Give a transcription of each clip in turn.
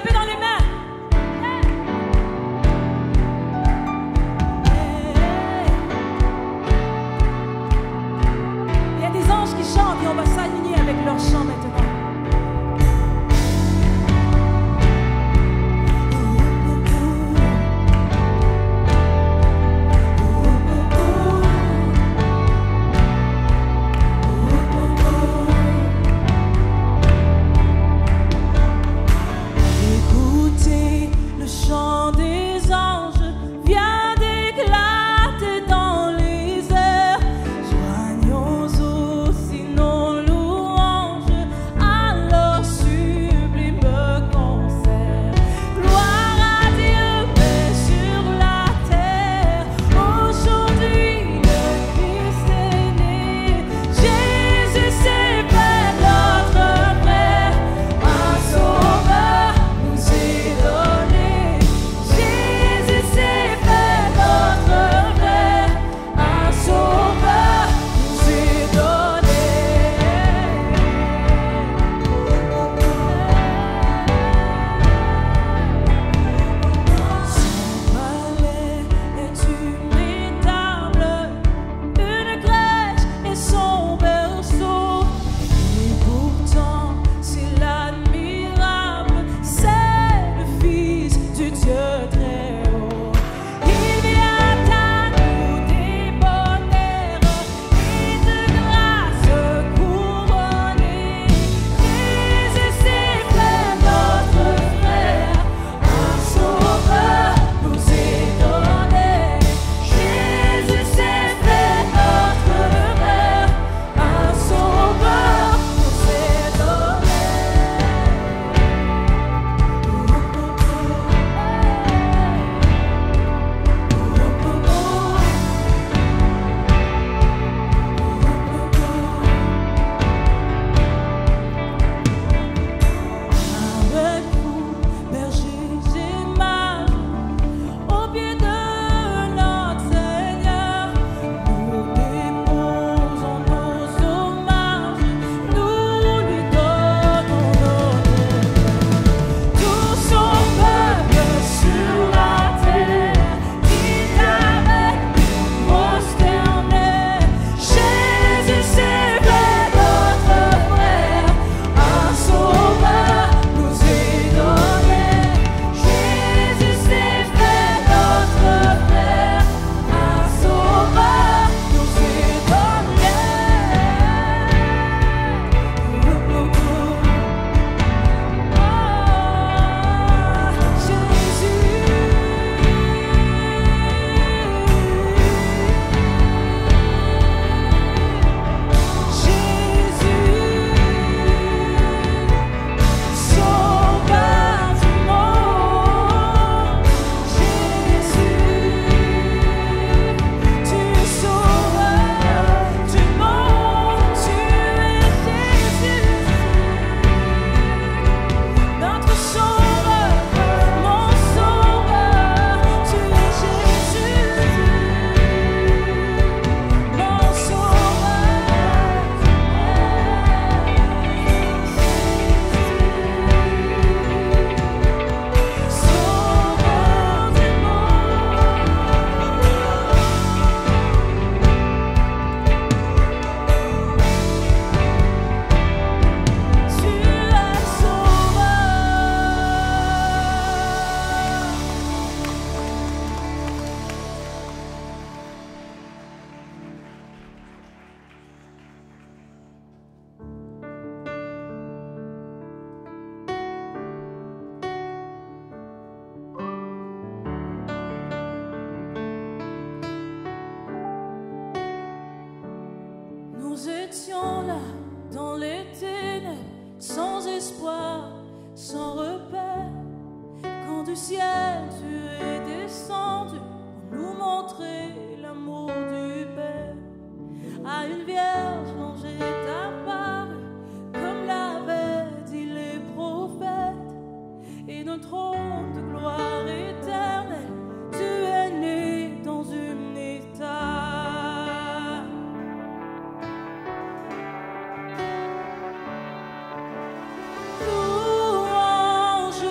taper dans les mains. Il y a des anges qui chantent et on va s'aligner avec leur chant maintenant. Nous étions là dans les ténèbres, sans espoir, sans repère, quand du ciel tu es descendu pour nous montrer l'amour du Père. À une vierge l'ange est apparu, comme l'avaient dit les prophètes, et d'un trône de gloire éternelle, tu es né dans une étable. Louange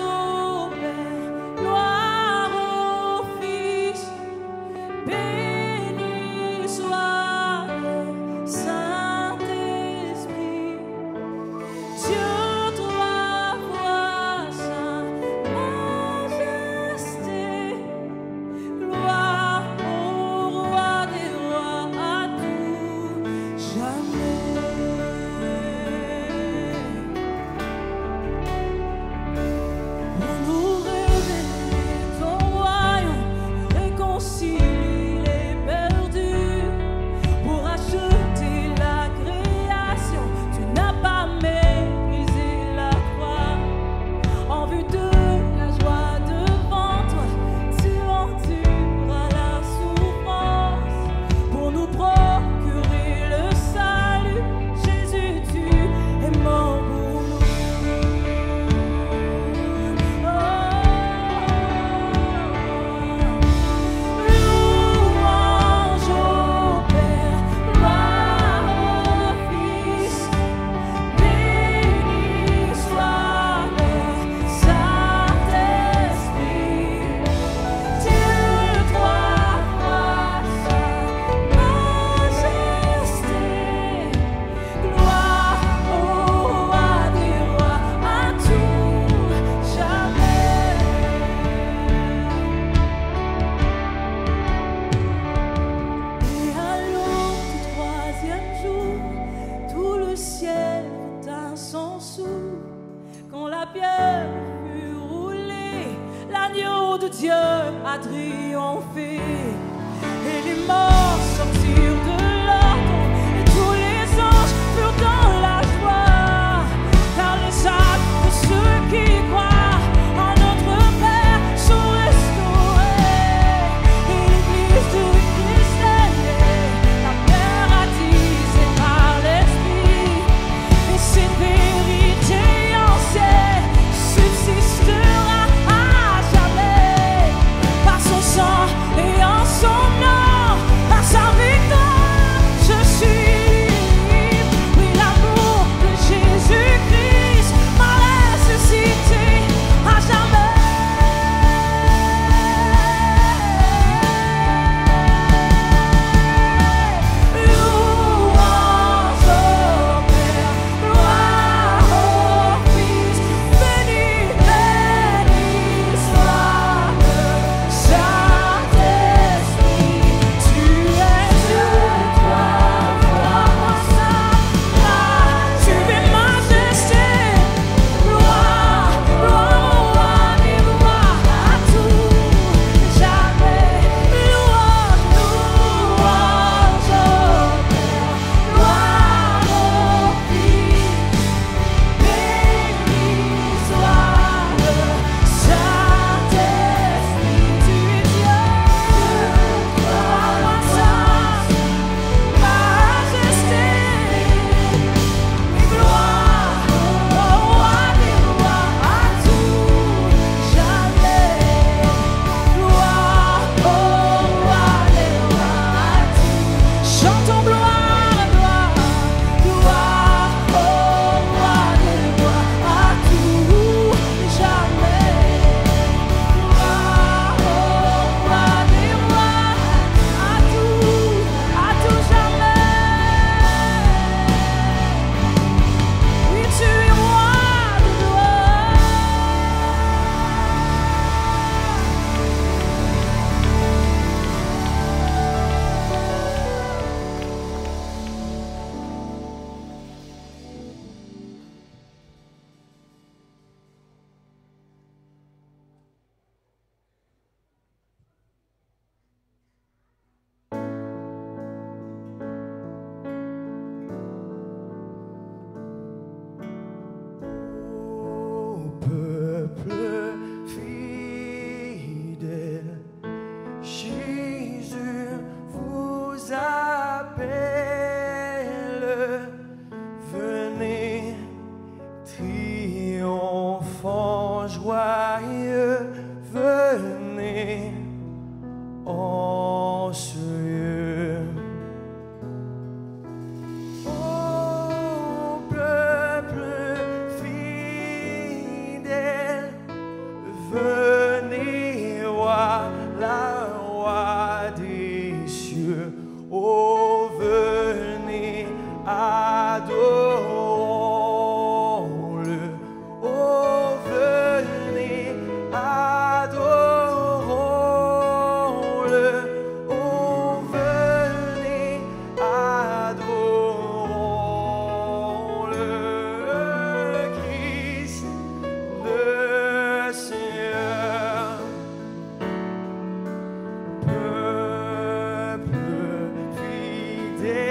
de Dieu a triomphé. Et les morts sortirent de leur tombe, et tous les anges furent dans la joie. Car les âmes de ceux qui croient en notre Père sont restaurés. Et l'église de Christ est née, la paradisée par l'Esprit. Et cette vérité ancienne subsistera à jamais. Par son sang et en son nom, par sa victoire, je suis libre. Oui, l'amour de Jésus-Christ m'a ressuscité à jamais. Louange au Père, gloire au Fils, béni, béni soit le Saint-Esprit. Tu es Dieu, toi, saint, tu es majesté. Gloire, gloire au roi des rois, à tout jamais. Louange, louange au Père, gloire au Fils, béni soit le Saint-Esprit. Tu es Dieu, toi, saint, majesté. Gloire au roi des rois, à tout jamais. Gloire au roi des rois, à tout. Chantons gloire, gloire, gloire au roi des rois, à tout jamais. Gloire au roi des rois, à tout jamais. Oui, tu es roi de gloire. Ô peuple fidèle, Jésus vous appelle. Venez, triomphant, joyeux, venez en ce lieu. Ô peuple fidèle, venez voir la roi des cieux. Oh, venez, adorons-le. Oh, venez, adorons-le. Oh, venez, adorons-le. Christ, le Seigneur. Peuple fidèle,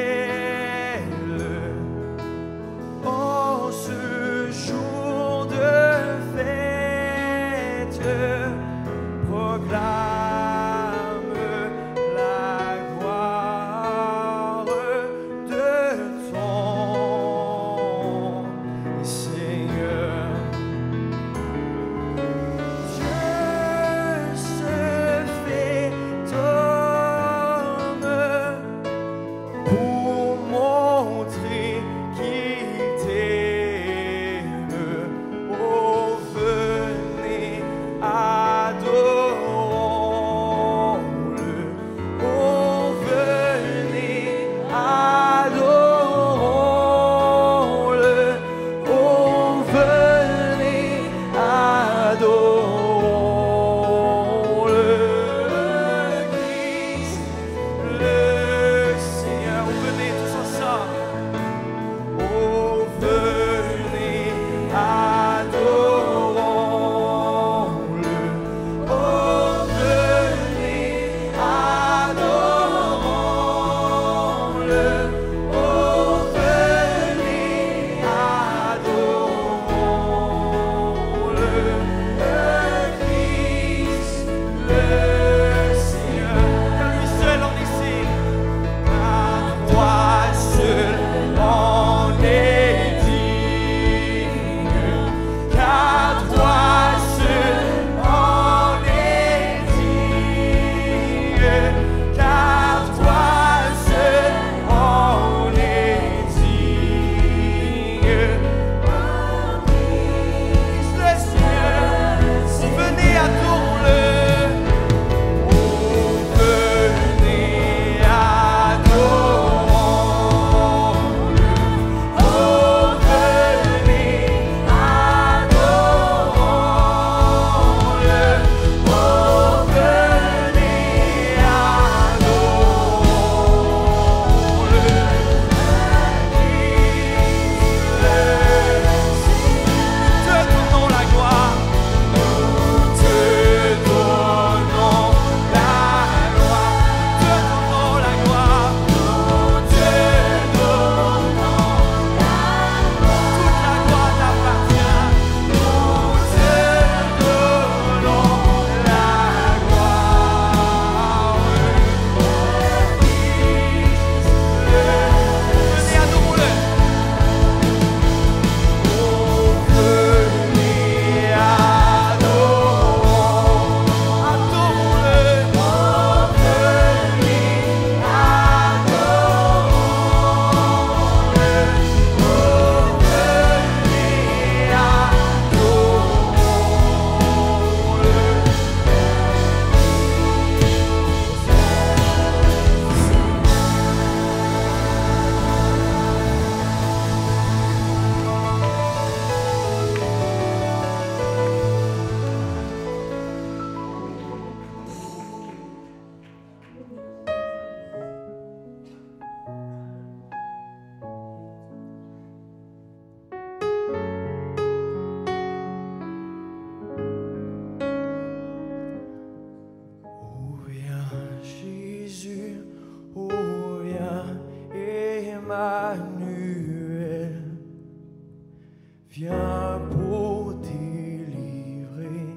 Viens pour délivrer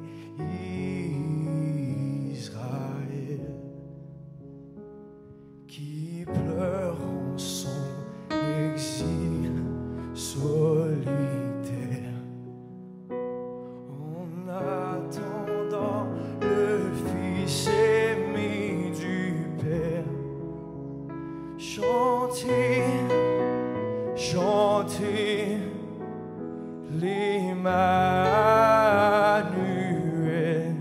Israël qui pleure en son exil solitaire en attendant le Fils aimé du Père. Chantez, chantez l'Emmanuel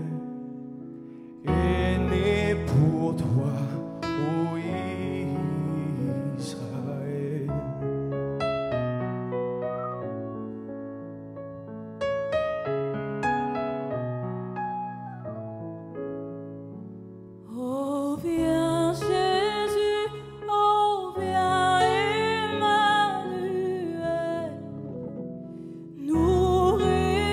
est né pour toi, ô Israël. Oh viens Jésus, oh viens Emmanuel, nourrir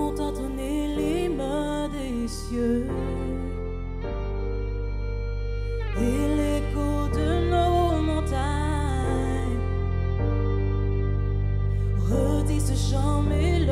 ont entonné l'hymne des cieux et l'écho de nos montagnes redit ce chant mélodieux.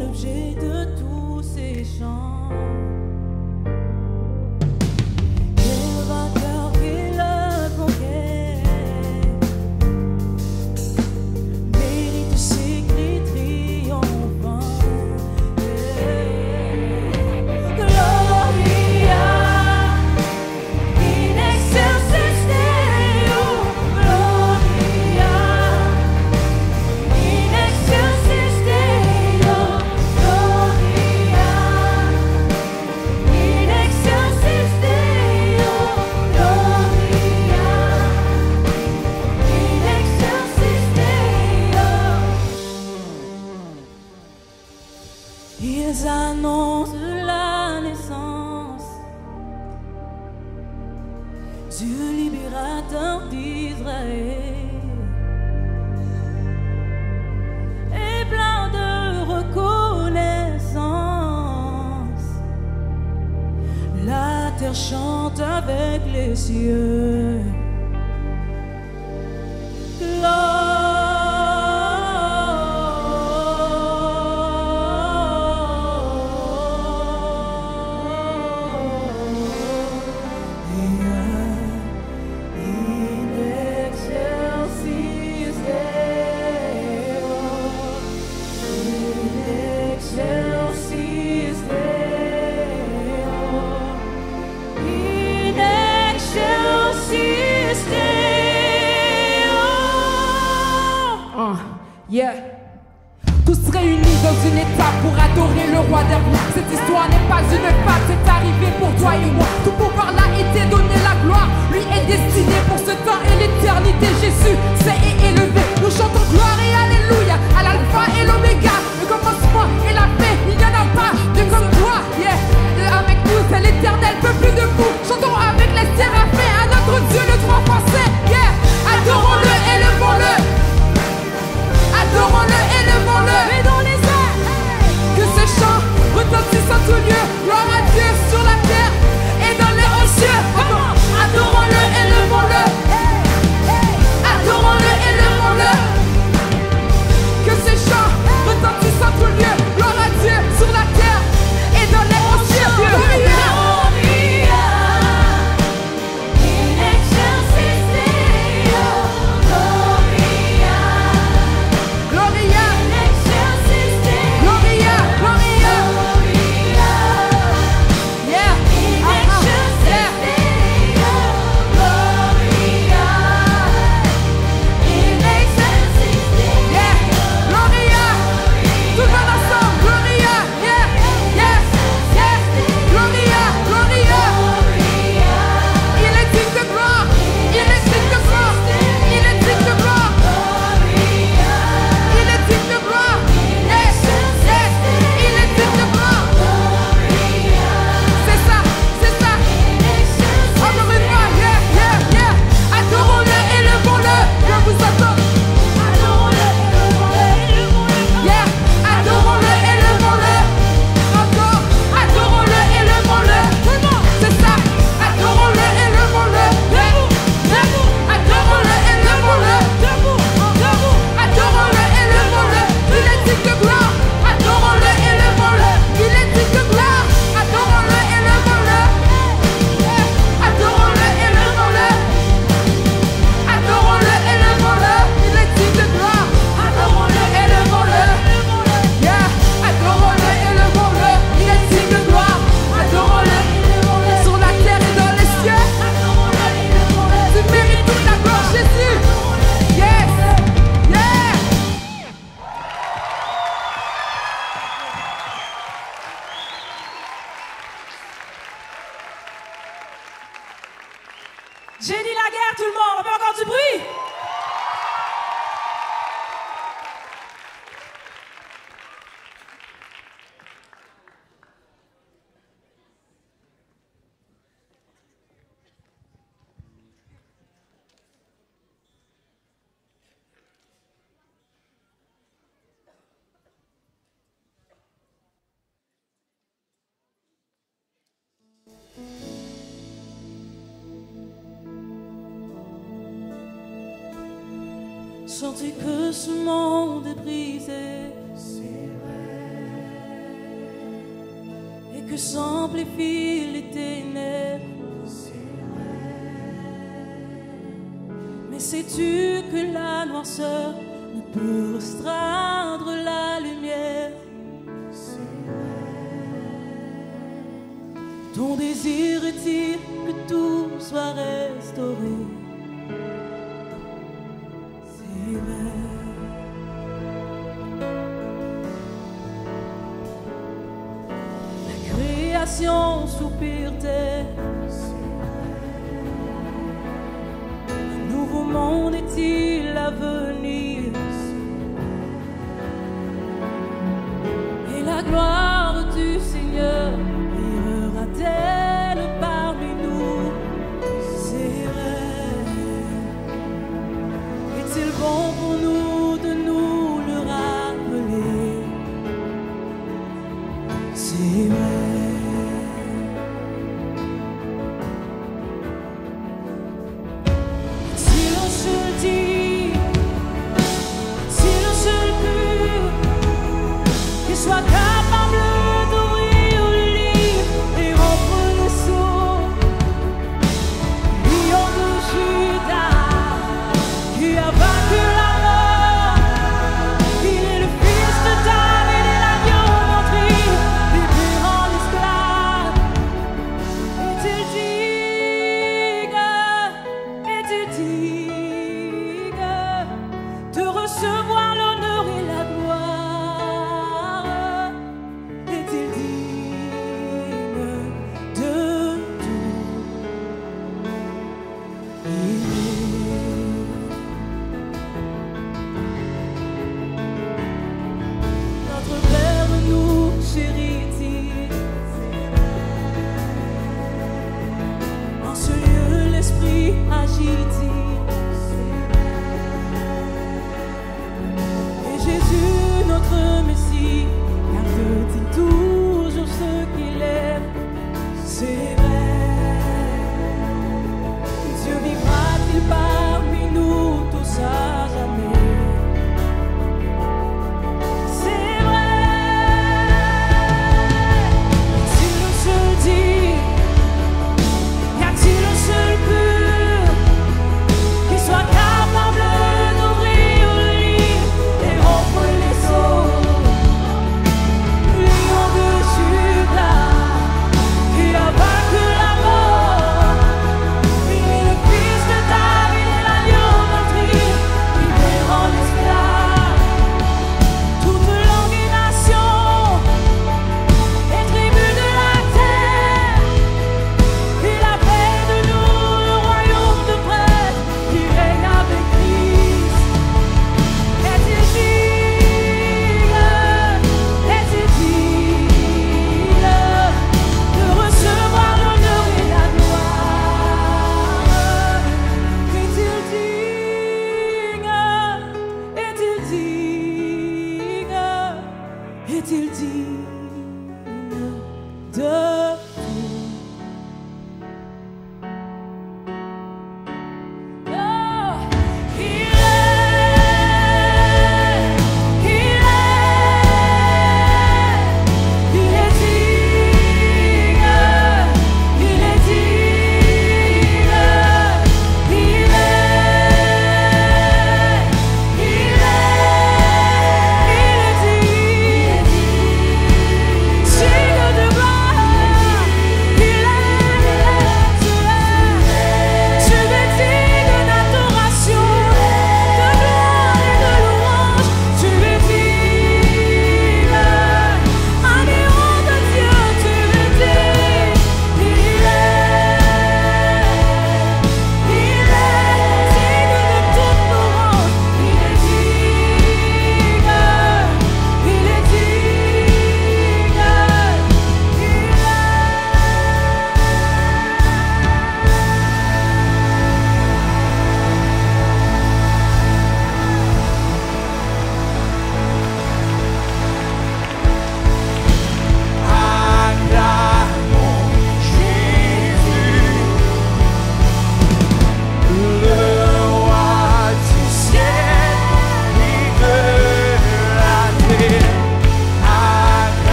L'objet de tous ces chants, quel vainqueur qui le conquiert mérite ces cris triomphants. Gloria in excelsis Deo, Gloria in excelsis Deo. Ils annoncent la naissance du libérateur d'Israël et plein de reconnaissance. La terre chante avec les cieux. Yeah. Tous réunis dans une étape pour adorer le roi des rois. Cette histoire n'est pas une fable, c'est arrivé pour toi et moi. Tout pouvoir l'a été donné, la gloire lui est destinée pour ce temps et l'éternité. Jésus s'est élevé. Nous chantons gloire et alléluia à l'alpha et l'oméga, le commencement et la paix. Il n'y en a pas de comme toi. Yeah. Avec nous c'est l'éternel peuple debout. Chantons avec les séraphins à notre Dieu le droit français. Yeah. Adorons-le, élevons-le. Adorons-le, élevons-le. Mais dans les airs, que ce chant retentisse en tout lieu. Gloire à Dieu sur la terre et dans les hauts cieux. J'ai dit la guerre, tout le monde, on fait encore du bruit. Sentez que ce monde est brisé, c'est vrai, et que s'amplifient les ténèbres, c'est vrai. Mais sais-tu que la noirceur ne peut restreindre la lumière, c'est vrai. Ton désir est-il que tout soit restauré? La création soupire tes. Un nouveau monde est-il à venir? Et la gloire du Seigneur brillera-t-elle parmi nous? C'est vrai. Est-il bon pour nous de nous le rappeler? C'est vrai. Si l'on se le dit, si l'on se le pur, qu'il soit capable d'ouvrir le livre et rompre le sceau, lion de Judas, qui a vaincu la mort, il est le fils de David et l'agneau meurtri, libérant l'esclave. Et tu digues de recevoir l'honneur et la gloire. Est-il digne de tout notre Père nous chérit-il? En ce lieu, l'Esprit agit-il? Et Jésus, notre Messie, garde-t-il toujours ce qu'il aime? C'est vrai. Dieu vivra-t-il parmi nous tous à jamais? C'est vrai. Si l'on se le dit, y a-t-il un seul pur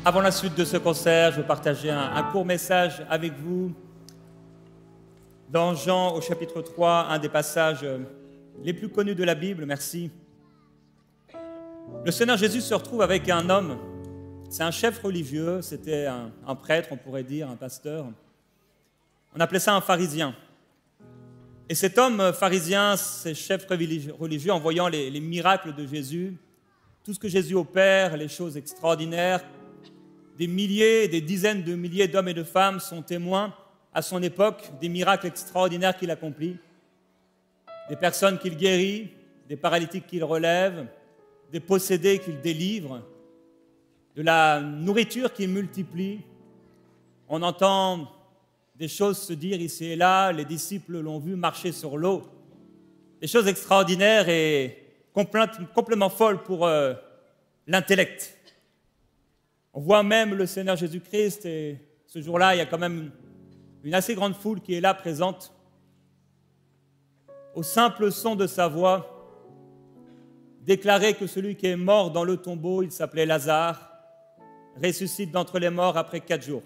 Avant la suite de ce concert, je veux partager un court message avec vous. Dans Jean au chapitre 3, un des passages les plus connus de la Bible, merci. Le Seigneur Jésus se retrouve avec un homme, c'est un chef religieux, c'était un prêtre, on pourrait dire, un pasteur. On appelait ça un pharisien. Et cet homme pharisien, ce chef religieux, en voyant les miracles de Jésus, tout ce que Jésus opère, les choses extraordinaires, des milliers, des dizaines de milliers d'hommes et de femmes sont témoins à son époque des miracles extraordinaires qu'il accomplit, des personnes qu'il guérit, des paralytiques qu'il relève, des possédés qu'il délivre, de la nourriture qu'il multiplie. On entend des choses se dire ici et là, les disciples l'ont vu marcher sur l'eau, des choses extraordinaires et complètement folles pour l'intellect. On voit même le Seigneur Jésus-Christ et ce jour-là, il y a quand même une assez grande foule qui est là présente. Au simple son de sa voix, déclarer que celui qui est mort dans le tombeau, il s'appelait Lazare, ressuscite d'entre les morts après 4 jours.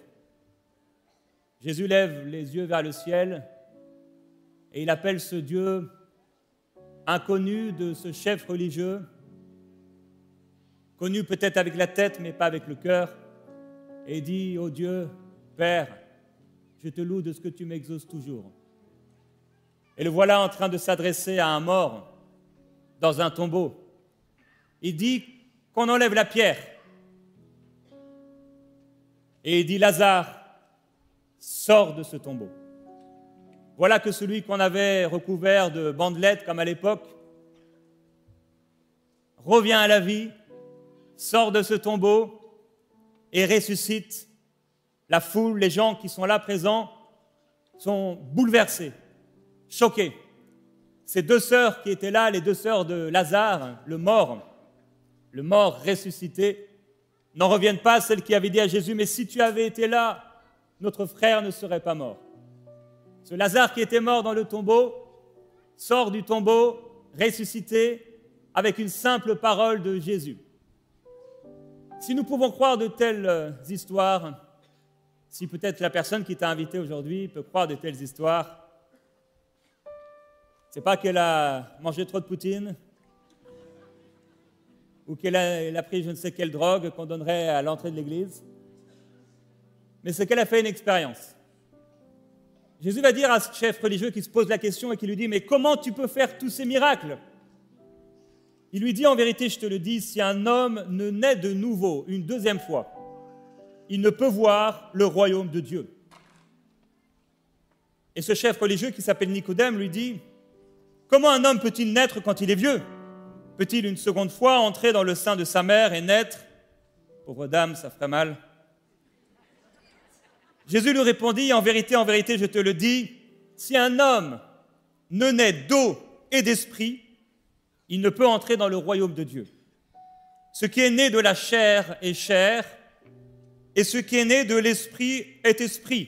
Jésus lève les yeux vers le ciel et il appelle ce Dieu inconnu de ce chef religieux, connu peut-être avec la tête, mais pas avec le cœur, et dit, ô Dieu, Père, je te loue de ce que tu m'exauces toujours. Et le voilà en train de s'adresser à un mort dans un tombeau. Il dit qu'on enlève la pierre. Et il dit, Lazare, sors de ce tombeau. Voilà que celui qu'on avait recouvert de bandelettes, comme à l'époque, revient à la vie, sort de ce tombeau et ressuscite. La foule, les gens qui sont là présents, sont bouleversés, choqués. Ces 2 sœurs qui étaient là, les 2 sœurs de Lazare, le mort ressuscité, n'en reviennent pas, celles qui avaient dit à Jésus, mais si tu avais été là, notre frère ne serait pas mort. Ce Lazare qui était mort dans le tombeau, sort du tombeau, ressuscité, avec une simple parole de Jésus. Si nous pouvons croire de telles histoires, si peut-être la personne qui t'a invité aujourd'hui peut croire de telles histoires, c'est pas qu'elle a mangé trop de poutine ou qu'elle a pris je ne sais quelle drogue qu'on donnerait à l'entrée de l'église, mais c'est qu'elle a fait une expérience. Jésus va dire à ce chef religieux qui se pose la question et qui lui dit « Mais comment tu peux faire tous ces miracles ?» Il lui dit, en vérité, je te le dis, si un homme ne naît de nouveau une 2e fois, il ne peut voir le royaume de Dieu. Et ce chef religieux qui s'appelle Nicodème lui dit, comment un homme peut-il naître quand il est vieux? Peut-il une seconde fois entrer dans le sein de sa mère et naître? Pauvre dame, ça ferait mal. Jésus lui répondit, en vérité, je te le dis, si un homme ne naît d'eau et d'esprit, il ne peut entrer dans le royaume de Dieu. Ce qui est né de la chair est chair, et ce qui est né de l'esprit est esprit.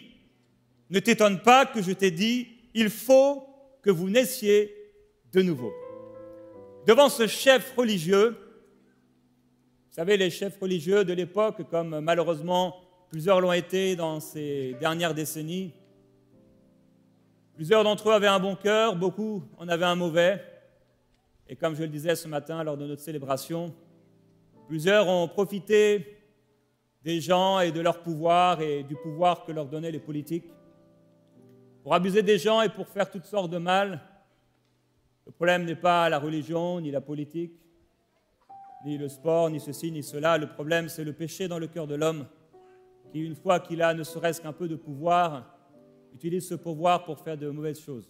Ne t'étonne pas que je t'ai dit, il faut que vous naissiez de nouveau. Devant ce chef religieux, vous savez, les chefs religieux de l'époque, comme malheureusement plusieurs l'ont été dans ces dernières décennies, plusieurs d'entre eux avaient un bon cœur, beaucoup en avaient un mauvais. Et comme je le disais ce matin lors de notre célébration, plusieurs ont profité des gens et de leur pouvoir et du pouvoir que leur donnaient les politiques pour abuser des gens et pour faire toutes sortes de mal. Le problème n'est pas la religion, ni la politique, ni le sport, ni ceci, ni cela. Le problème, c'est le péché dans le cœur de l'homme qui, une fois qu'il a ne serait-ce qu'un peu de pouvoir, utilise ce pouvoir pour faire de mauvaises choses.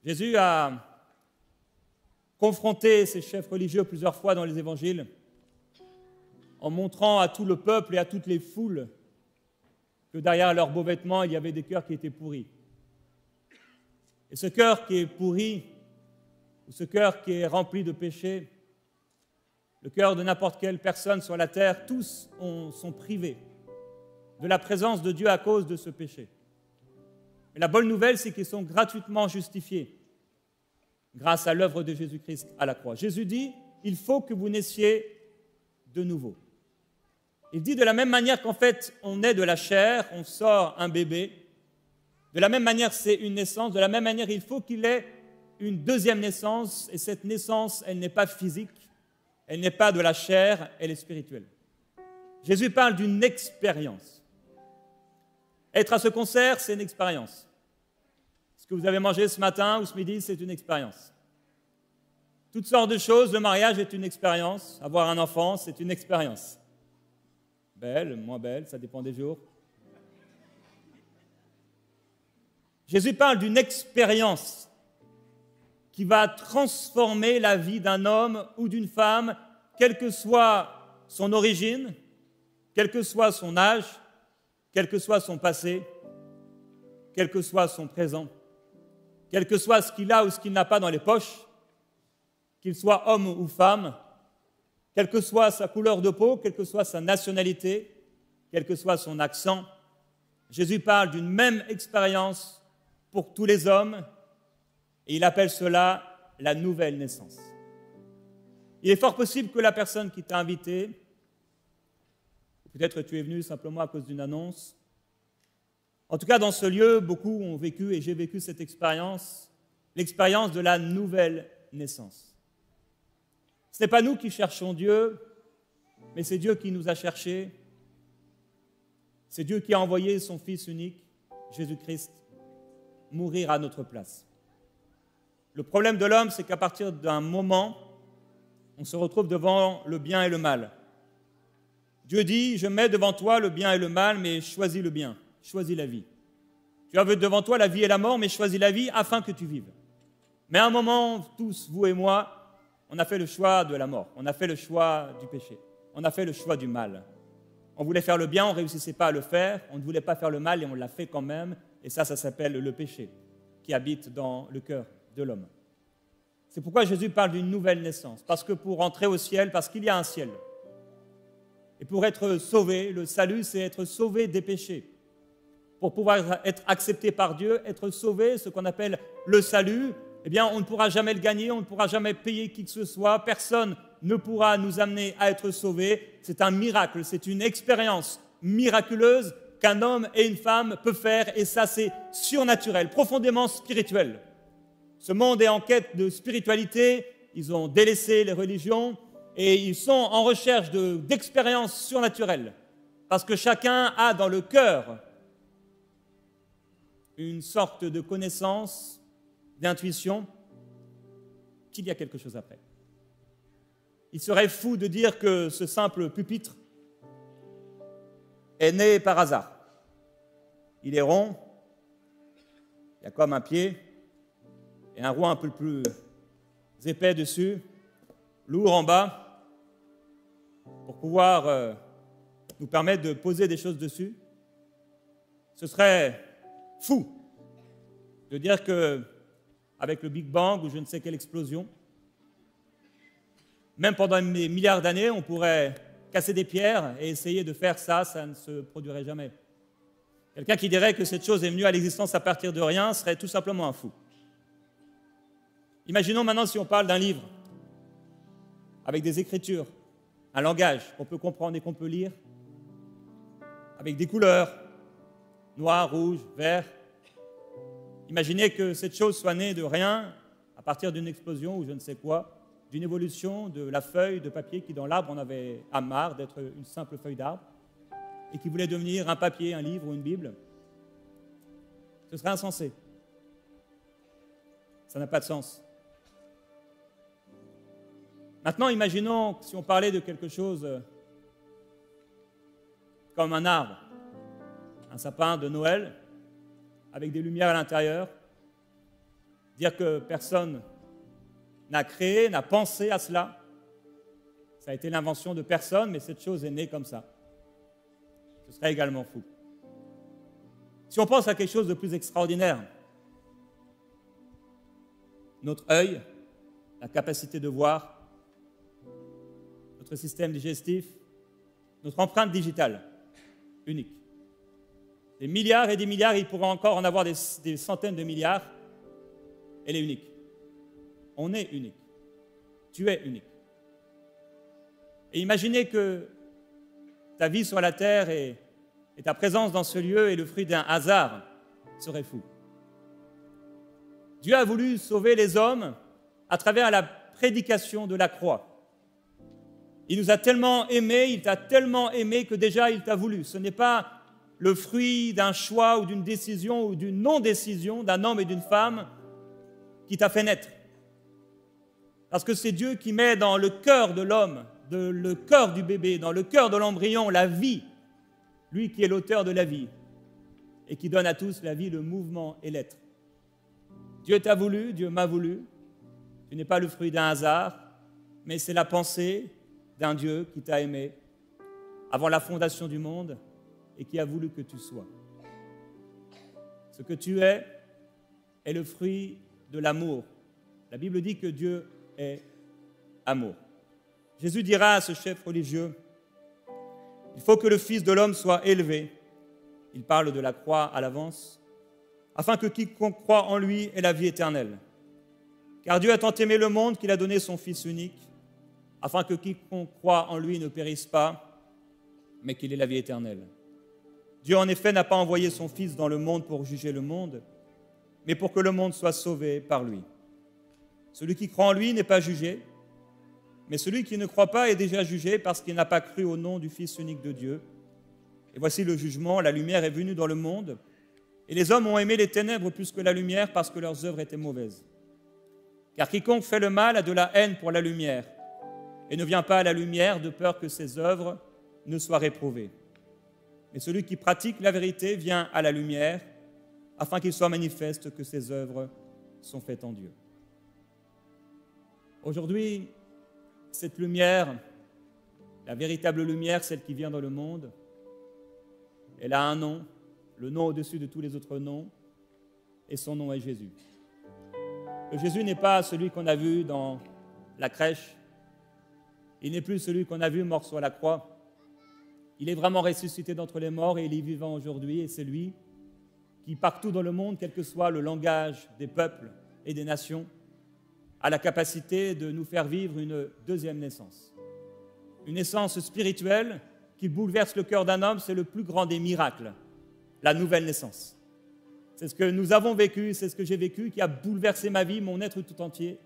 Jésus a confronté ces chefs religieux plusieurs fois dans les évangiles en montrant à tout le peuple et à toutes les foules que derrière leurs beaux vêtements, il y avait des cœurs qui étaient pourris. Et ce cœur qui est pourri, ou ce cœur qui est rempli de péché, le cœur de n'importe quelle personne sur la terre, tous sont privés de la présence de Dieu à cause de ce péché. Mais la bonne nouvelle, c'est qu'ils sont gratuitement justifiés grâce à l'œuvre de Jésus-Christ à la croix. Jésus dit, il faut que vous naissiez de nouveau. Il dit de la même manière qu'en fait, on est de la chair, on sort un bébé, de la même manière, c'est une naissance, de la même manière, il faut qu'il ait une deuxième naissance, et cette naissance, elle n'est pas physique, elle n'est pas de la chair, elle est spirituelle. Jésus parle d'une expérience. Être à ce concert, c'est une expérience. Ce que vous avez mangé ce matin ou ce midi, c'est une expérience. Toutes sortes de choses, le mariage est une expérience, avoir un enfant, c'est une expérience. Belle, moins belle, ça dépend des jours. Jésus parle d'une expérience qui va transformer la vie d'un homme ou d'une femme, quelle que soit son origine, quel que soit son âge, quel que soit son passé, quel que soit son présent, quel que soit ce qu'il a ou ce qu'il n'a pas dans les poches, qu'il soit homme ou femme, quelle que soit sa couleur de peau, quelle que soit sa nationalité, quel que soit son accent, Jésus parle d'une même expérience pour tous les hommes et il appelle cela la nouvelle naissance. Il est fort possible que la personne qui t'a invité, peut-être que tu es venu simplement à cause d'une annonce, en tout cas dans ce lieu, beaucoup ont vécu et j'ai vécu cette expérience, l'expérience de la nouvelle naissance. Ce n'est pas nous qui cherchons Dieu, mais c'est Dieu qui nous a cherchés. C'est Dieu qui a envoyé son Fils unique, Jésus-Christ, mourir à notre place. Le problème de l'homme, c'est qu'à partir d'un moment, on se retrouve devant le bien et le mal. Dieu dit, je mets devant toi le bien et le mal, mais choisis le bien, choisis la vie. Tu as devant toi la vie et la mort, mais choisis la vie afin que tu vives. Mais à un moment, tous, vous et moi, on a fait le choix de la mort, on a fait le choix du péché, on a fait le choix du mal. On voulait faire le bien, on ne réussissait pas à le faire, on ne voulait pas faire le mal et on l'a fait quand même, et ça s'appelle le péché qui habite dans le cœur de l'homme. C'est pourquoi Jésus parle d'une nouvelle naissance, parce que pour entrer au ciel, parce qu'il y a un ciel, et pour être sauvé, le salut, c'est être sauvé des péchés. Pour pouvoir être accepté par Dieu, être sauvé, ce qu'on appelle le salut, eh bien, on ne pourra jamais le gagner, on ne pourra jamais payer qui que ce soit, personne ne pourra nous amener à être sauvés. C'est un miracle, c'est une expérience miraculeuse qu'un homme et une femme peuvent faire, et ça, c'est surnaturel, profondément spirituel. Ce monde est en quête de spiritualité, ils ont délaissé les religions, et ils sont en recherche d'expériences surnaturelles, parce que chacun a dans le cœur une sorte de connaissance, d'intuition, qu'il y a quelque chose après. Il serait fou de dire que ce simple pupitre est né par hasard. Il est rond, il y a comme un pied, et un roi un peu plus épais dessus, lourd en bas, pour pouvoir nous permettre de poser des choses dessus. Ce serait fou de dire que avec le Big Bang ou je ne sais quelle explosion, même pendant des milliards d'années, on pourrait casser des pierres et essayer de faire ça, ça ne se produirait jamais. Quelqu'un qui dirait que cette chose est venue à l'existence à partir de rien serait tout simplement un fou. Imaginons maintenant si on parle d'un livre avec des écritures, un langage qu'on peut comprendre et qu'on peut lire, avec des couleurs, noir, rouge, vert. Imaginez que cette chose soit née de rien, à partir d'une explosion ou je ne sais quoi, d'une évolution de la feuille de papier qui, dans l'arbre, on avait marre d'être une simple feuille d'arbre et qui voulait devenir un papier, un livre ou une Bible. Ce serait insensé. Ça n'a pas de sens. Maintenant, imaginons si on parlait de quelque chose comme un arbre, un sapin de Noël, avec des lumières à l'intérieur, dire que personne n'a créé, n'a pensé à cela. Ça a été l'invention de personne, mais cette chose est née comme ça. Ce serait également fou. Si on pense à quelque chose de plus extraordinaire, notre œil, la capacité de voir, notre système digestif, notre empreinte digitale, unique. Des milliards et des milliards, il pourrait encore en avoir des centaines de milliards. Elle est unique. On est unique. Tu es unique. Et imaginez que ta vie sur la terre et ta présence dans ce lieu est le fruit d'un hasard serait fou. Dieu a voulu sauver les hommes à travers la prédication de la croix. Il nous a tellement aimés, il t'a tellement aimé que déjà il t'a voulu. Ce n'est pas le fruit d'un choix ou d'une décision ou d'une non-décision d'un homme et d'une femme qui t'a fait naître. Parce que c'est Dieu qui met dans le cœur de l'homme, le cœur du bébé, dans le cœur de l'embryon, la vie. Lui qui est l'auteur de la vie et qui donne à tous la vie, le mouvement et l'être. Dieu t'a voulu, Dieu m'a voulu. Tu n'es pas le fruit d'un hasard, mais c'est la pensée d'un Dieu qui t'a aimé avant la fondation du monde et qui a voulu que tu sois. Ce que tu es le fruit de l'amour. La Bible dit que Dieu est amour. Jésus dira à ce chef religieux, « Il faut que le Fils de l'homme soit élevé. » Il parle de la croix à l'avance, « afin que quiconque croit en lui ait la vie éternelle. Car Dieu a tant aimé le monde qu'il a donné son Fils unique, afin que quiconque croit en lui ne périsse pas, mais qu'il ait la vie éternelle. Dieu, en effet, n'a pas envoyé son Fils dans le monde pour juger le monde, mais pour que le monde soit sauvé par lui. Celui qui croit en lui n'est pas jugé, mais celui qui ne croit pas est déjà jugé parce qu'il n'a pas cru au nom du Fils unique de Dieu. Et voici le jugement, la lumière est venue dans le monde, et les hommes ont aimé les ténèbres plus que la lumière parce que leurs œuvres étaient mauvaises. Car quiconque fait le mal a de la haine pour la lumière, et ne vient pas à la lumière de peur que ses œuvres ne soient réprouvées. Mais celui qui pratique la vérité vient à la lumière, afin qu'il soit manifeste que ses œuvres sont faites en Dieu. Aujourd'hui, cette lumière, la véritable lumière, celle qui vient dans le monde, elle a un nom, le nom au-dessus de tous les autres noms, et son nom est Jésus. Le Jésus n'est pas celui qu'on a vu dans la crèche, il n'est plus celui qu'on a vu mort sur la croix. Il est vraiment ressuscité d'entre les morts et il est vivant aujourd'hui, et c'est lui qui, partout dans le monde, quel que soit le langage des peuples et des nations, a la capacité de nous faire vivre une deuxième naissance. Une naissance spirituelle qui bouleverse le cœur d'un homme, c'est le plus grand des miracles, la nouvelle naissance. C'est ce que nous avons vécu, c'est ce que j'ai vécu, qui a bouleversé ma vie, mon être tout entier,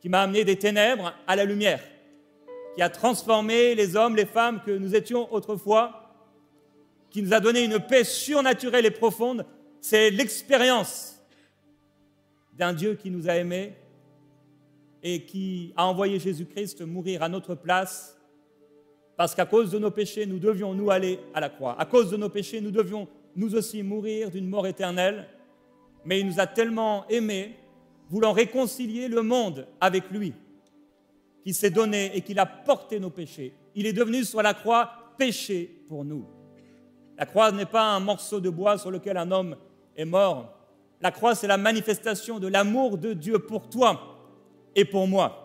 qui m'a amené des ténèbres à la lumière, qui a transformé les hommes, les femmes que nous étions autrefois, qui nous a donné une paix surnaturelle et profonde. C'est l'expérience d'un Dieu qui nous a aimés et qui a envoyé Jésus-Christ mourir à notre place, parce qu'à cause de nos péchés, nous devions nous aller à la croix. À cause de nos péchés, nous devions nous aussi mourir d'une mort éternelle, mais il nous a tellement aimés, voulant réconcilier le monde avec lui, qu'il s'est donné et qu'il a porté nos péchés. Il est devenu sur la croix péché pour nous. La croix n'est pas un morceau de bois sur lequel un homme est mort. La croix, c'est la manifestation de l'amour de Dieu pour toi et pour moi.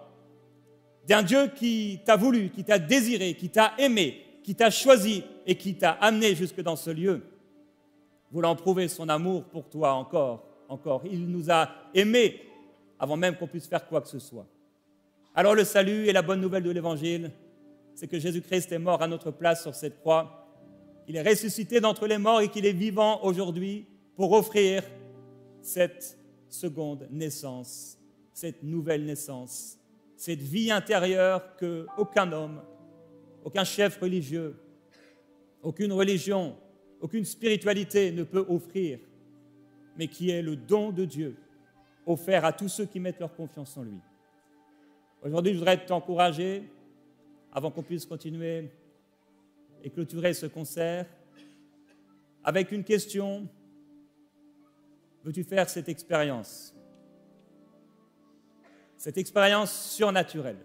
D'un Dieu qui t'a voulu, qui t'a désiré, qui t'a aimé, qui t'a choisi et qui t'a amené jusque dans ce lieu, voulant prouver son amour pour toi encore. Il nous a aimés avant même qu'on puisse faire quoi que ce soit. Alors le salut et la bonne nouvelle de l'Évangile, c'est que Jésus-Christ est mort à notre place sur cette croix, qu'il est ressuscité d'entre les morts et qu'il est vivant aujourd'hui pour offrir cette seconde naissance, cette nouvelle naissance, cette vie intérieure qu'aucun homme, aucun chef religieux, aucune religion, aucune spiritualité ne peut offrir, mais qui est le don de Dieu offert à tous ceux qui mettent leur confiance en lui. Aujourd'hui, je voudrais t'encourager, avant qu'on puisse continuer et clôturer ce concert, avec une question. Veux-tu faire cette expérience surnaturelle?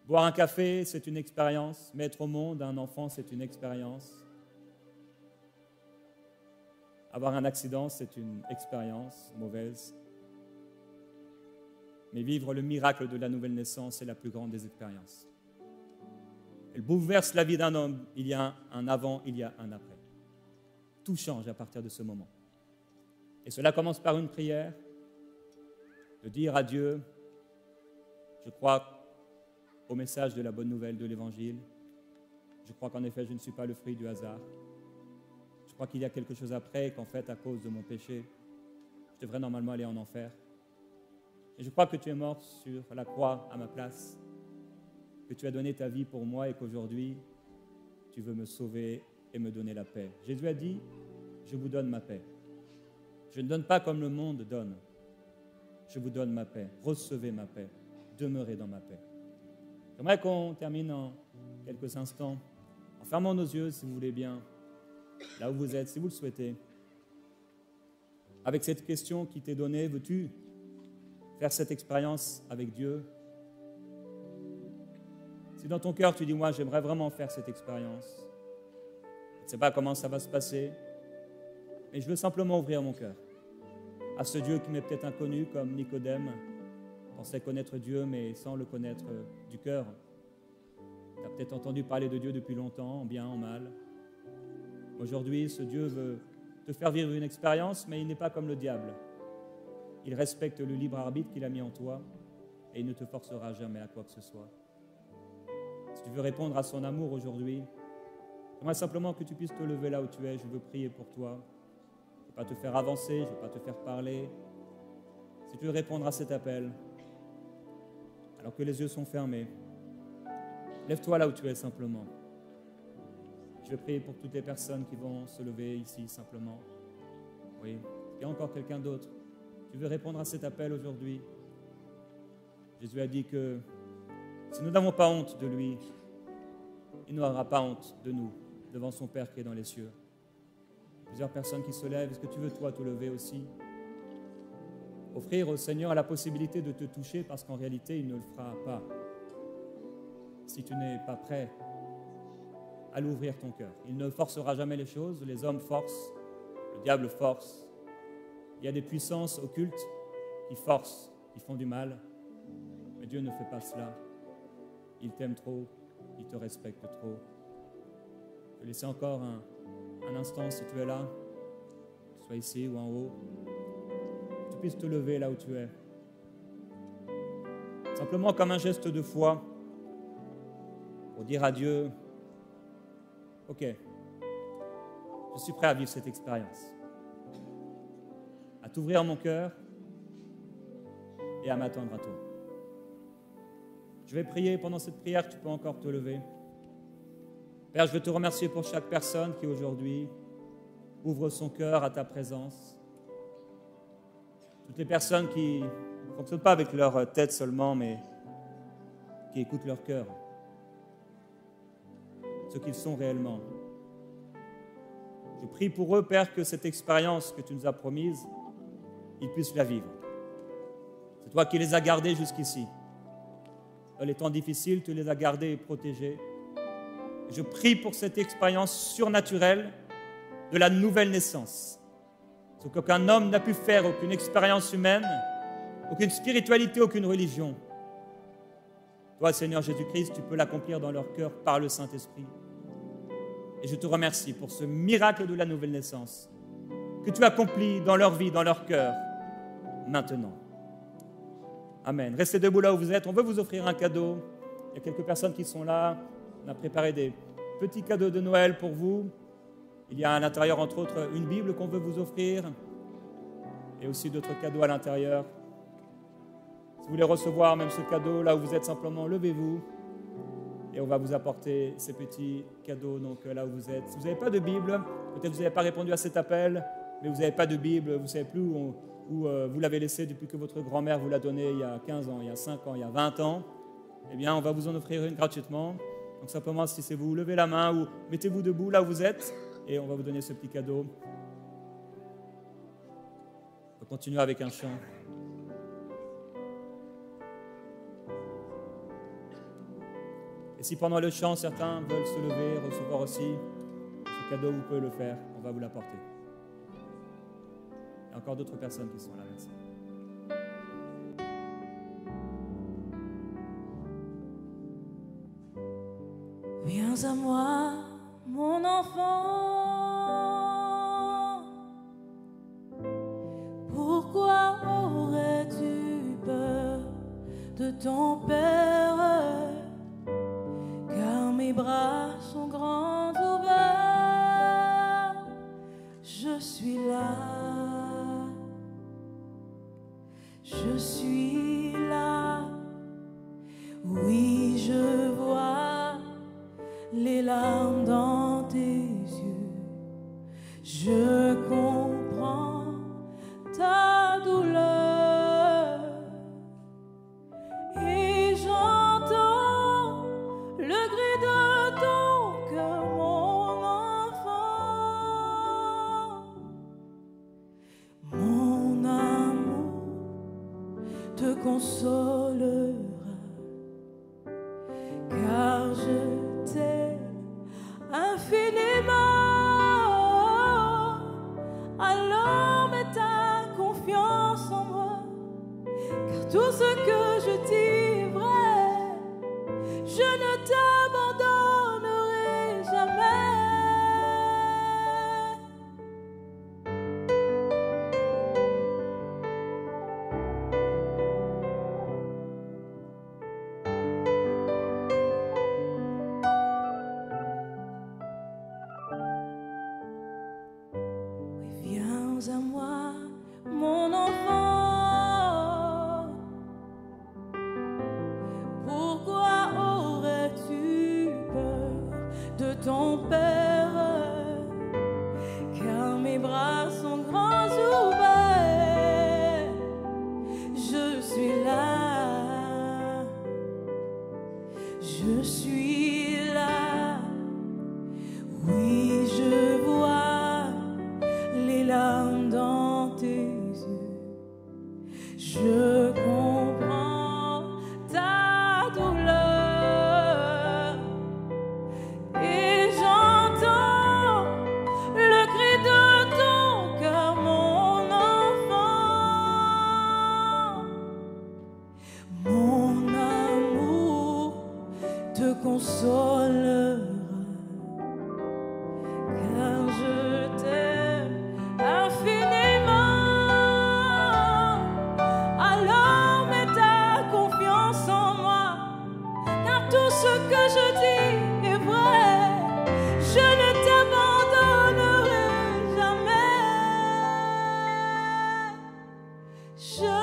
Boire un café, c'est une expérience. Mettre au monde un enfant, c'est une expérience. Avoir un accident, c'est une expérience mauvaise. Mais vivre le miracle de la nouvelle naissance est la plus grande des expériences. Elle bouleverse la vie d'un homme. Il y a un avant, il y a un après. Tout change à partir de ce moment. Et cela commence par une prière, de dire à Dieu, je crois au message de la bonne nouvelle de l'Évangile. Je crois qu'en effet, je ne suis pas le fruit du hasard. Je crois qu'il y a quelque chose après, qu'en fait, à cause de mon péché, je devrais normalement aller en enfer. Et je crois que tu es mort sur la croix à ma place, que tu as donné ta vie pour moi et qu'aujourd'hui, tu veux me sauver et me donner la paix. Jésus a dit, je vous donne ma paix. Je ne donne pas comme le monde donne. Je vous donne ma paix. Recevez ma paix. Demeurez dans ma paix. J'aimerais qu'on termine en quelques instants en fermant nos yeux, si vous voulez bien, là où vous êtes, si vous le souhaitez. Avec cette question qui t'est donnée, veux-tu faire cette expérience avec Dieu? Si dans ton cœur tu dis, moi j'aimerais vraiment faire cette expérience, je ne sais pas comment ça va se passer, mais je veux simplement ouvrir mon cœur à ce Dieu qui m'est peut-être inconnu, comme Nicodème pensait connaître Dieu, mais sans le connaître du cœur. Tu as peut-être entendu parler de Dieu depuis longtemps, en bien, en mal. Aujourd'hui, ce Dieu veut te faire vivre une expérience, mais il n'est pas comme le diable. Il respecte le libre arbitre qu'il a mis en toi et il ne te forcera jamais à quoi que ce soit. Si tu veux répondre à son amour aujourd'hui, j'aimerais simplement que tu puisses te lever là où tu es. Je veux prier pour toi. Je ne veux pas te faire avancer, je ne veux pas te faire parler. Si tu veux répondre à cet appel, alors que les yeux sont fermés, lève-toi là où tu es simplement. Je vais prier pour toutes les personnes qui vont se lever ici simplement. Oui, il y a encore quelqu'un d'autre. Tu veux répondre à cet appel aujourd'hui? Jésus a dit que si nous n'avons pas honte de lui, il n'aura pas honte de nous devant son Père qui est dans les cieux. Plusieurs personnes qui se lèvent. Est-ce que tu veux toi te lever aussi? Offrir au Seigneur la possibilité de te toucher parce qu'en réalité, il ne le fera pas. Si tu n'es pas prêt à l'ouvrir ton cœur. Il ne forcera jamais les choses. Les hommes forcent, le diable force. Il y a des puissances occultes qui forcent, qui font du mal. Mais Dieu ne fait pas cela. Il t'aime trop, il te respecte trop. Je vais laisser encore un instant si tu es là, que tu sois ici ou en haut, que tu puisses te lever là où tu es. Simplement comme un geste de foi pour dire à Dieu, ok, je suis prêt à vivre cette expérience, à t'ouvrir mon cœur et à m'attendre à toi. Je vais prier. Pendant cette prière, tu peux encore te lever. Père, je veux te remercier pour chaque personne qui aujourd'hui ouvre son cœur à ta présence. Toutes les personnes qui ne fonctionnent pas avec leur tête seulement, mais qui écoutent leur cœur, ce qu'ils sont réellement. Je prie pour eux, Père, que cette expérience que tu nous as promise, ils puissent la vivre. C'est toi qui les as gardés jusqu'ici. Dans les temps difficiles, tu les as gardés et protégés. Je prie pour cette expérience surnaturelle de la nouvelle naissance. Ce qu'aucun homme n'a pu faire, aucune expérience humaine, aucune spiritualité, aucune religion. Toi, Seigneur Jésus-Christ, tu peux l'accomplir dans leur cœur par le Saint-Esprit. Et je te remercie pour ce miracle de la nouvelle naissance que tu accomplis dans leur vie, dans leur cœur, maintenant. Amen. Restez debout là où vous êtes. On veut vous offrir un cadeau. Il y a quelques personnes qui sont là. On a préparé des petits cadeaux de Noël pour vous. Il y a à l'intérieur, entre autres, une Bible qu'on veut vous offrir et aussi d'autres cadeaux à l'intérieur. Si vous voulez recevoir même ce cadeau, là où vous êtes, simplement levez-vous et on va vous apporter ces petits cadeaux donc là où vous êtes. Si vous n'avez pas de Bible, peut-être que vous n'avez pas répondu à cet appel, mais vous n'avez pas de Bible, vous ne savez plus où vous l'avez laissé depuis que votre grand-mère vous l'a donné il y a 15 ans, il y a 5 ans, il y a 20 ans, eh bien, on va vous en offrir une gratuitement. Donc simplement, si c'est vous, levez la main ou mettez-vous debout là où vous êtes et on va vous donner ce petit cadeau. On va continuer avec un chant. Et si pendant le chant, certains veulent se lever, recevoir aussi ce cadeau, vous pouvez le faire, on va vous l'apporter. Il y a encore d'autres personnes qui sont là, merci. Viens à moi, mon enfant. Pourquoi aurais-tu peur de ton père? bras sont grands ouverts, je suis là, je suis là. Oui, je vois les larmes dans tes yeux, je comprends ta douleur et j'entends le cri de ton cœur, mon enfant. Mon amour te consolera, car je t'aime infiniment. Alors mets ta confiance en moi, car tout ce que je dis est vrai, je ne t'abandonnerai jamais. Viens à moi, mon enfant. Pourquoi aurais-tu peur de ton père? Car mes bras sont grands ouverts. Je suis là, je suis là. Oui, je vois les larmes dans tes yeux, je comprends ta douleur et j'entends le cri de ton cœur, mon enfant. Mon amour te consolera, car je t'aime infiniment. Alors mets ta confiance en moi, car tout ce que je dis est vrai, je ne t'abandonnerai jamais. Je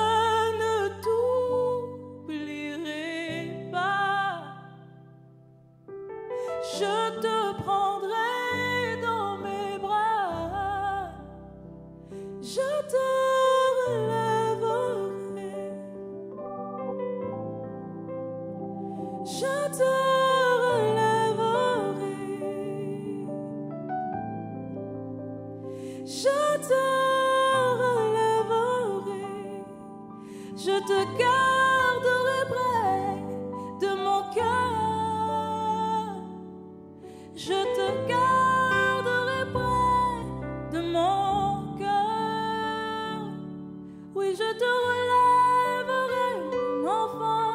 ne t'oublierai pas, je te prendrai dans mes bras, je te relèverai, je te relèverai, je te relèverai, je te garderai près de mon cœur, je te garderai près de mon cœur. Oui, je te relèverai, mon enfant.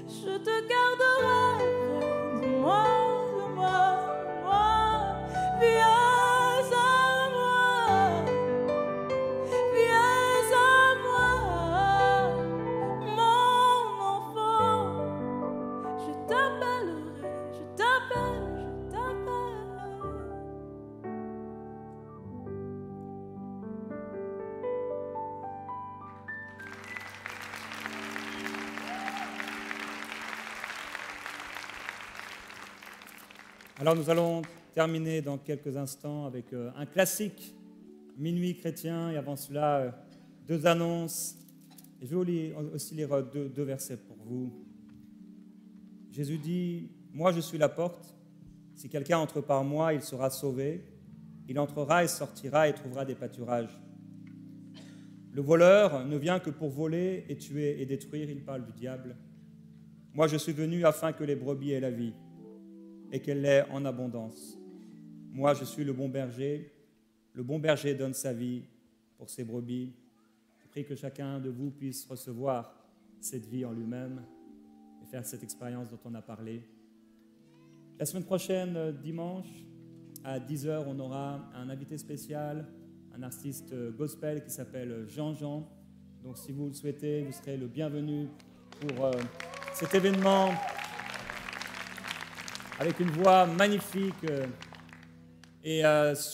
Je te garderai près de moi, de moi, de moi. Viens à moi, viens à moi, mon enfant. Je t'appellerai, je t'appelle, je t'appelle. Alors nous allons terminer dans quelques instants avec un classique, Minuit chrétien, et avant cela, deux annonces. Et je vais aussi lire deux versets pour vous. Jésus dit, « Moi je suis la porte, si quelqu'un entre par moi, il sera sauvé, il entrera et sortira et trouvera des pâturages. Le voleur ne vient que pour voler et tuer et détruire, il parle du diable. Moi je suis venu afin que les brebis aient la vie, et qu'elle l'ait en abondance. Moi, je suis le bon berger donne sa vie pour ses brebis. Je prie que chacun de vous puisse recevoir cette vie en lui-même et faire cette expérience dont on a parlé. La semaine prochaine, dimanche, à 10h, on aura un invité spécial, un artiste gospel qui s'appelle Jean-Jean. Donc si vous le souhaitez, vous serez le bienvenu pour cet événement avec une voix magnifique. Et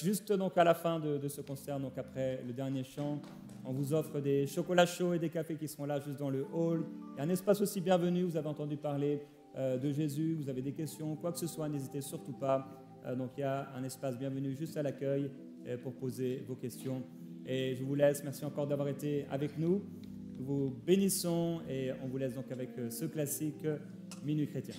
juste donc à la fin de ce concert, donc après le dernier chant, on vous offre des chocolats chauds et des cafés qui seront là juste dans le hall. Il y a un espace aussi bienvenu, vous avez entendu parler de Jésus, vous avez des questions, quoi que ce soit, n'hésitez surtout pas. Donc il y a un espace bienvenu juste à l'accueil pour poser vos questions. Et je vous laisse, merci encore d'avoir été avec nous. Nous vous bénissons et on vous laisse donc avec ce classique Minuit chrétien.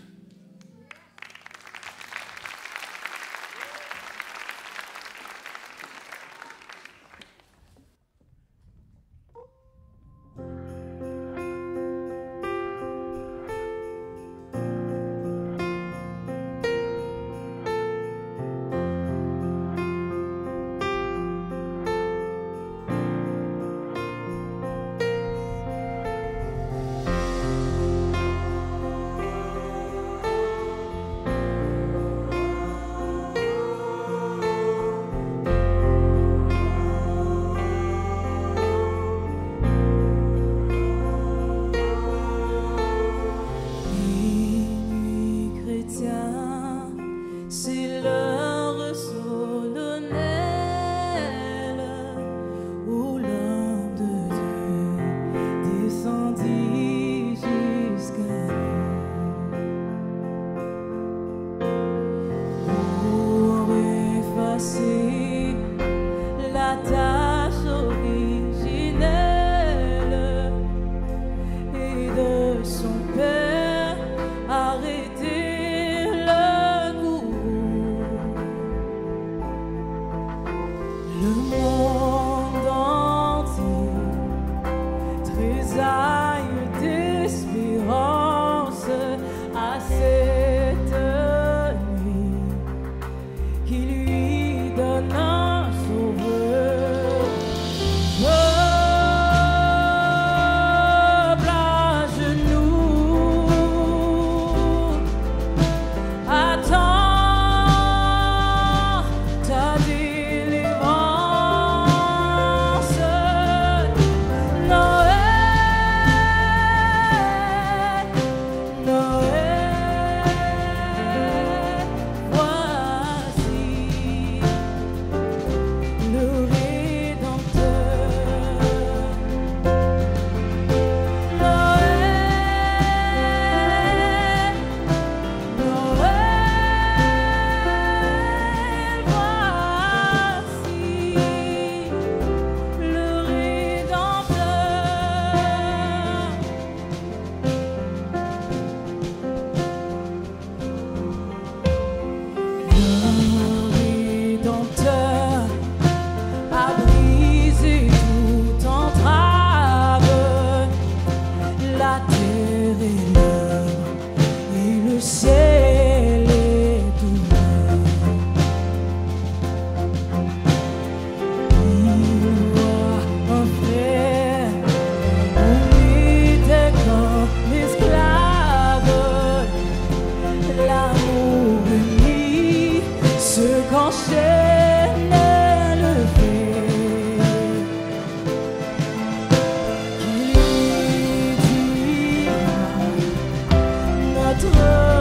Notre